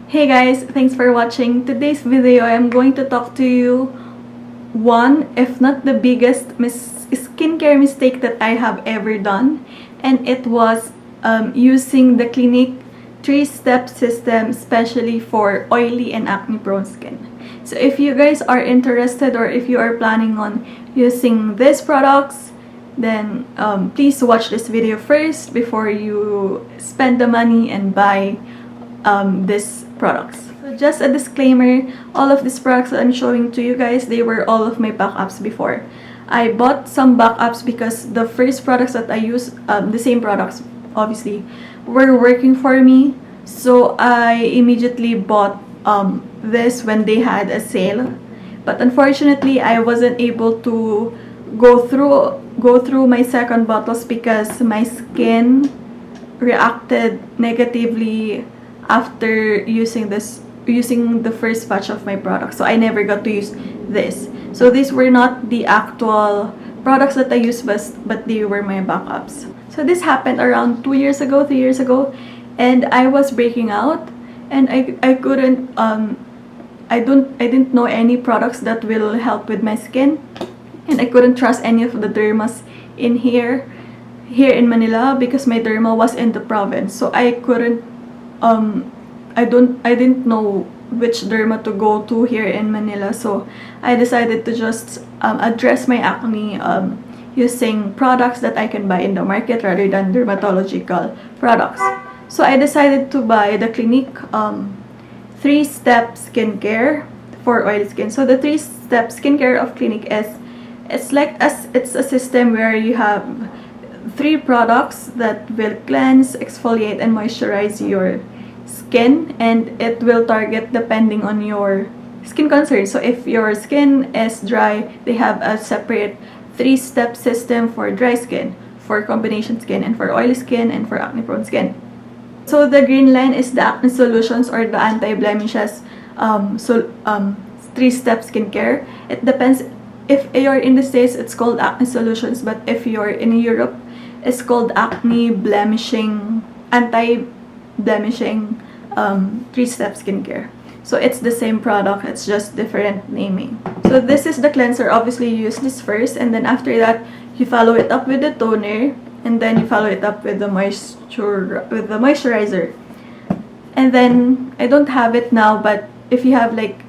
Hey guys, thanks for watching. Today's video, I am going to talk to you one, if not the biggest skincare mistake that I have ever done. And it was using the Clinique 3-step system, especially for oily and acne-prone skin. So if you guys are interested or if you are planning on using these products, then please watch this video first before you spend the money and buy these products. So just a disclaimer, all of these products that I'm showing to you guys, they were all of my backups before. I bought some backups because the first products that I use, the same products obviously, were working for me. So I immediately bought this when they had a sale. But unfortunately, I wasn't able to go through my second bottles because my skin reacted negatively after using the first batch of my products. So I never got to use this. So these were not the actual products that I used, but they were my backups. So this happened around 3 years ago, and I was breaking out, and I couldn't I didn't know any products that will help with my skin, and I couldn't trust any of the dermas in here in Manila because my derma was in the province. So I couldn't I didn't know which derma to go to here in Manila. So I decided to just address my acne using products that I can buy in the market rather than dermatological products. So I decided to buy the Clinique 3-step skincare for oily skin. So the 3-step skincare of Clinique it's a system where you have 3 products that will cleanse, exfoliate, and moisturize your skin, and it will target depending on your skin concern. So if your skin is dry, they have a separate 3-step system for dry skin, for combination skin, and for oily skin, and for acne-prone skin. So the green line is the Acne Solutions or the Anti-Blemishes 3-step skincare. It depends. If you're in the States, it's called Acne Solutions, but if you're in Europe, it's called Anti-Blemishing 3-step skincare. So it's the same product, it's just different naming. So this is the cleanser. Obviously, you use this first, and then after that, you follow it up with the toner, and then you follow it up with the moisturizer. And then I don't have it now, but if you have like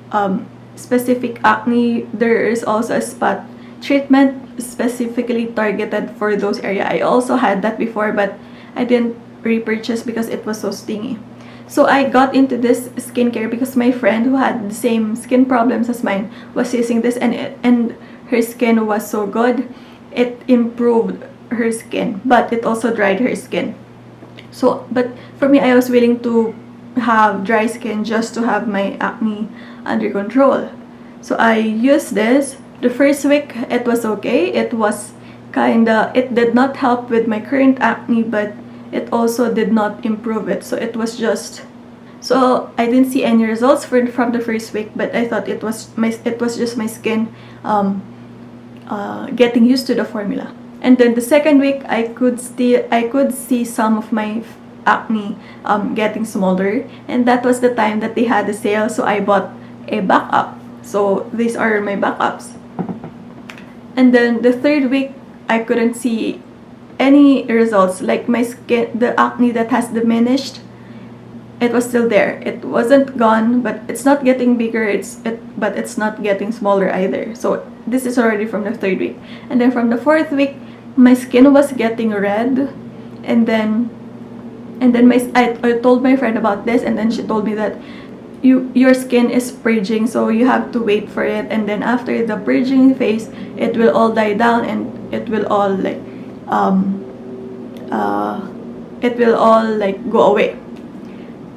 specific acne, there is also a spot treatment specifically targeted for those areas. I also had that before, but I didn't repurchase because it was so stingy. So I got into this skincare because my friend who had the same skin problems as mine was using this, and her skin was so good. It improved her skin, but it also dried her skin. So, but for me, I was willing to have dry skin just to have my acne under control. So I used this. The first week, it was okay. It did not help with my current acne, but it also did not improve it. So it was just, so I didn't see any results from the first week, but I thought it was just my skin getting used to the formula. And then the second week, I could see some of my acne getting smaller, and that was the time that they had a sale. So I bought a backup. So these are my backups. And then the third week, I couldn't see any results. Like my skin, the acne that has diminished, it was still there. It wasn't gone, but it's not getting bigger. But it's not getting smaller either. So this is already from the third week. And then from the fourth week, my skin was getting red, and then I told my friend about this, and then she told me that your skin is purging, so you have to wait for it, and then after the purging phase, it will all die down, and it will all go away.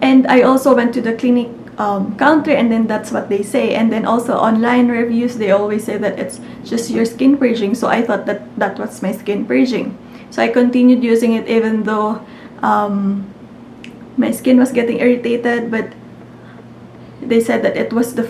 And I also went to the Clinique counter, and then that's what they say. And then also online reviews, they always say that it's just your skin purging. So I thought that was my skin purging. So I continued using it even though my skin was getting irritated, but they said that it was the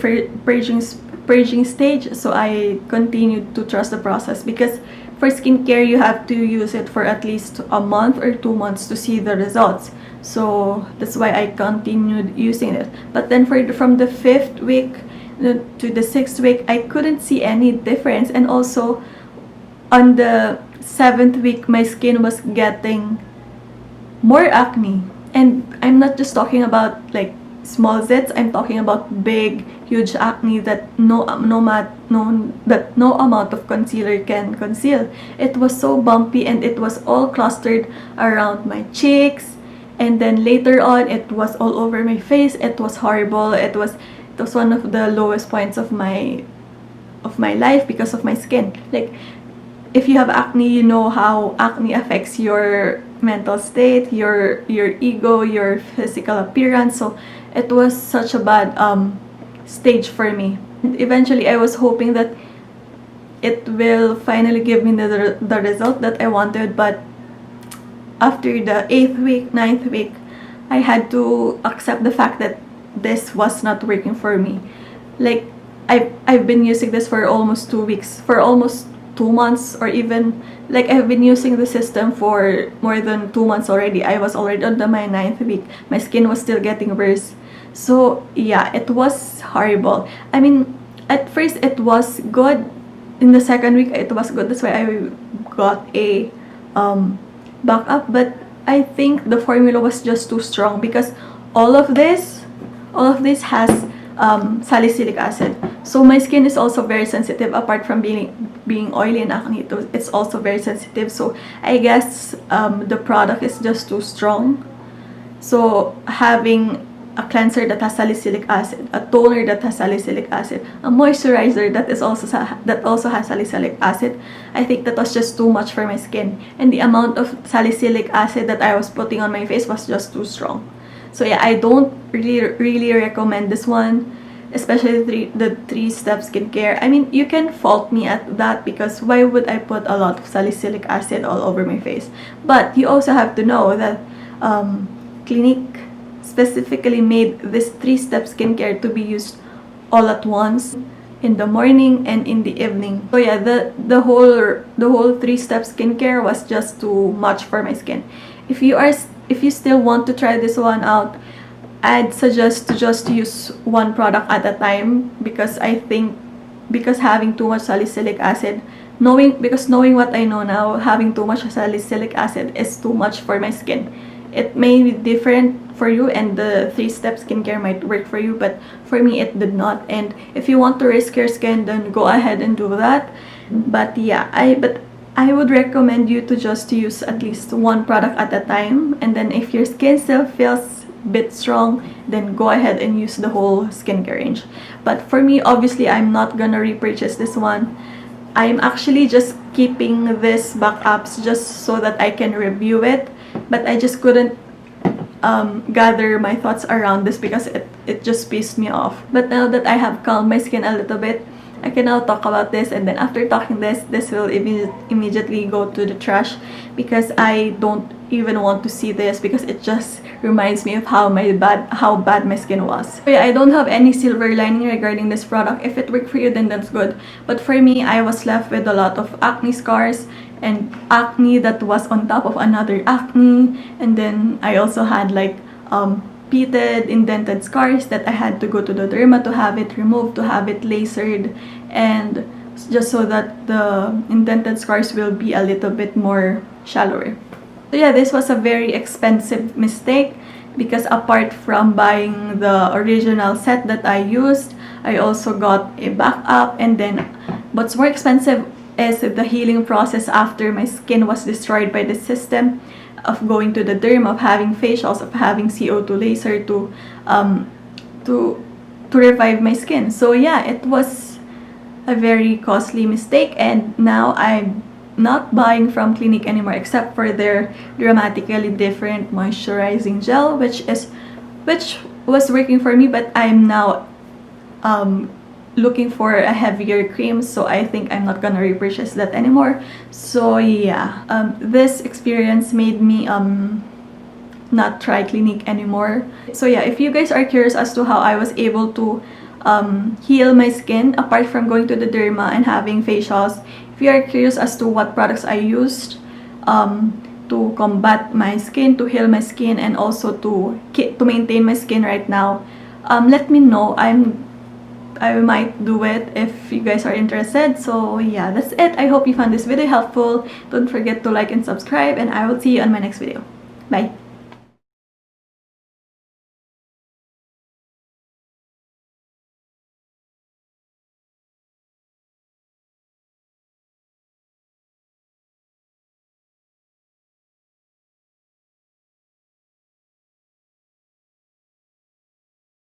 purging stage. So I continued to trust the process because for skincare, you have to use it for at least a month or 2 months to see the results. So that's why I continued using it. But then from the 5th week to the 6th week, I couldn't see any difference. And also on the 7th week, my skin was getting more acne. And I'm not just talking about like small zits, I'm talking about big, huge acne that no amount of concealer can conceal. It was so bumpy, and it was all clustered around my cheeks, and then later on it was all over my face. It was horrible. It was one of the lowest points of my life because of my skin. Like, if you have acne, you know how acne affects your mental state, your ego, your physical appearance. So it was such a bad stage for me. And eventually, I was hoping that it will finally give me the result that I wanted. But after the 8th week, 9th week, I had to accept the fact that this was not working for me. Like, I've been using this for almost 2 weeks, for almost 2 months, or even like I've been using the system for more than 2 months already. I was already on my 9th week. My skin was still getting worse. So yeah, it was horrible. I mean, at first it was good. In the 2nd week, it was good. That's why I got a backup. But I think the formula was just too strong, because all of this has salicylic acid. So my skin is also very sensitive. Apart from being oily and acne, it's also very sensitive. So I guess the product is just too strong. So having a cleanser that has salicylic acid, a toner that has salicylic acid, a moisturizer that also has salicylic acid, I think that was just too much for my skin. And the amount of salicylic acid that I was putting on my face was just too strong. So yeah, I don't really recommend this one, especially the 3-step skincare. I mean, you can fault me at that, because why would I put a lot of salicylic acid all over my face? But you also have to know that Clinique specifically made this 3-step skincare to be used all at once, in the morning and in the evening. So yeah, the whole 3-step skincare was just too much for my skin. If you still want to try this one out, I'd suggest to just use one product at a time, because I think having too much salicylic acid, knowing what I know now, having too much salicylic acid is too much for my skin. It may be different for you, and the 3-step skincare might work for you, but for me it did not. And if you want to risk your skin, then go ahead and do that. But yeah, I would recommend you to just use at least one product at a time, and then if your skin still feels a bit strong, then go ahead and use the whole skincare range. But for me, obviously, I'm not gonna repurchase this one. I'm actually just keeping this backups just so that I can review it, but I just couldn't gather my thoughts around this because it just pissed me off. But now that I have calmed my skin a little bit, I can now talk about this, and then after talking this will immediately go to the trash, because I don't even want to see this, because it just reminds me of how bad my skin was. So yeah, I don't have any silver lining regarding this product. If it worked for you, then that's good. But for me, I was left with a lot of acne scars, and acne that was on top of another acne, and then I also had like pitted, indented scars that I had to go to the derma to have it removed, to have it lasered, and just so that the indented scars will be a little bit more shallower. So yeah, this was a very expensive mistake, because apart from buying the original set that I used, I also got a backup, and then what's more expensive is the healing process after my skin was destroyed by the system of going to the derm, of having facials, of having CO2 laser to revive my skin. So yeah, it was a very costly mistake, and now I'm not buying from Clinique anymore, except for their dramatically different moisturizing gel, which was working for me, but I'm now looking for a heavier cream, so I think I'm not gonna repurchase that anymore. So yeah, this experience made me not try Clinique anymore. So yeah, if you guys are curious as to how I was able to heal my skin apart from going to the derma and having facials If you are curious as to what products I used to combat my skin, to heal my skin, and also to maintain my skin right now, let me know. I might do it if you guys are interested. So yeah, that's it. I hope you found this video helpful. Don't forget to like and subscribe, and I will see you on my next video. Bye.